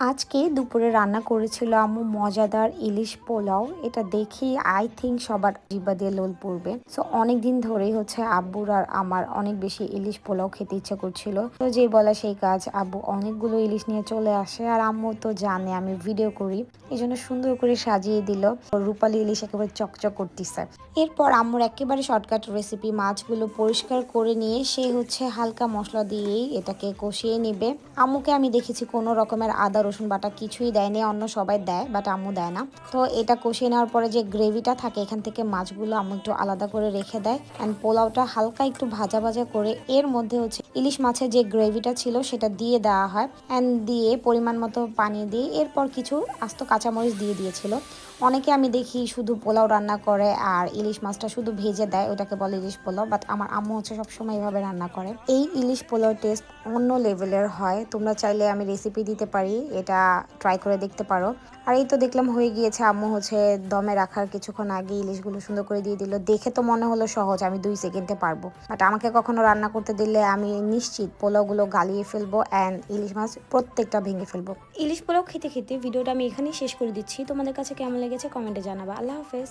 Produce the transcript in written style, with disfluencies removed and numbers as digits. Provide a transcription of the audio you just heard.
আজকে দুপুরে রান্না করেছিল আম্মু মজাদার ইলিশ পোলাও। এটা দেখি আই থিঙ্ক সবার জিহ্বা দিয়ে লোল পড়বে। সো অনেকদিন ধরেই হচ্ছে আব্বুর আর আমার অনেক বেশি ইলিশ পোলাও খেতে ইচ্ছা করছিল। তো যে বলা সেই কাজ, আব্বু অনেকগুলো ইলিশ নিয়ে চলে আসে আর আম্মু তো জানে আমি ভিডিও করি, এই জন্য সুন্দর করে সাজিয়ে দিল। রূপালী ইলিশ একেবারে চকচক করতেছে। এরপর আম্মুর একেবারে শর্টকাট রেসিপি, মাছগুলো পরিষ্কার করে নিয়ে সে হচ্ছে হালকা মশলা দিয়েই এটাকে কষিয়ে নিবে। আম্মুকে আমি দেখেছি কোনো রকমের আদা রসুন বাটা কিছুই দেয়নি, অন্য সবাই দেয় বাট আম্মু দেয় না। তো এটা কষিয়ে নেওয়ার পরে যে গ্রেভিটা থাকে এখান থেকে মাছগুলো আম্মু একটু আলাদা করে রেখে দেয় অ্যান্ড পোলাওটা হালকা একটু ভাজা ভাজা করে এর মধ্যে হচ্ছে ইলিশ মাছের যে গ্রেভিটা ছিল সেটা দিয়ে দেওয়া হয় অ্যান্ড দিয়ে পরিমাণ মতো পানি দিয়ে এরপর কিছু আস্ত কাঁচামরিচ দিয়ে দিয়েছিল। অনেকে আমি দেখি শুধু পোলাও রান্না করে আর ইলিশ মাছটা শুধু ভেজে দেয়, ওটাকে বলে ইলিশ পোলাও, বাট আমার আম্মু হচ্ছে সবসময় এইভাবে রান্না করে। এই ইলিশ পোলাও টেস্ট অন্য লেভেলের হয়। তোমরা চাইলে আমি রেসিপি দিতে পারি, এটা ট্রাই করে দেখতে পারো। আর এই তো দেখলাম হয়ে গিয়েছে। আম্মু হচ্ছে দমে রাখার কিছুক্ষণ আগে ইলিশগুলো সুন্দর করে দিয়ে দিল। দেখে তো মনে হলো সহজ, আমি 2 সেকেন্ডে পারবো, বাট আমাকে কখনো রান্না করতে দিলে আমি নিশ্চিত পোলাওগুলো গালিয়ে ফেলবো অ্যান্ড ইলিশ মাছ প্রত্যেকটা ভেঙে ফেলবো। ইলিশ পোলাও খেতে খেতে ভিডিওটা আমি এখানেই শেষ করে দিচ্ছি। তোমাদের কাছে কেমন লেগেছে কমেন্টে জানাবা। আল্লাহ হাফেজ।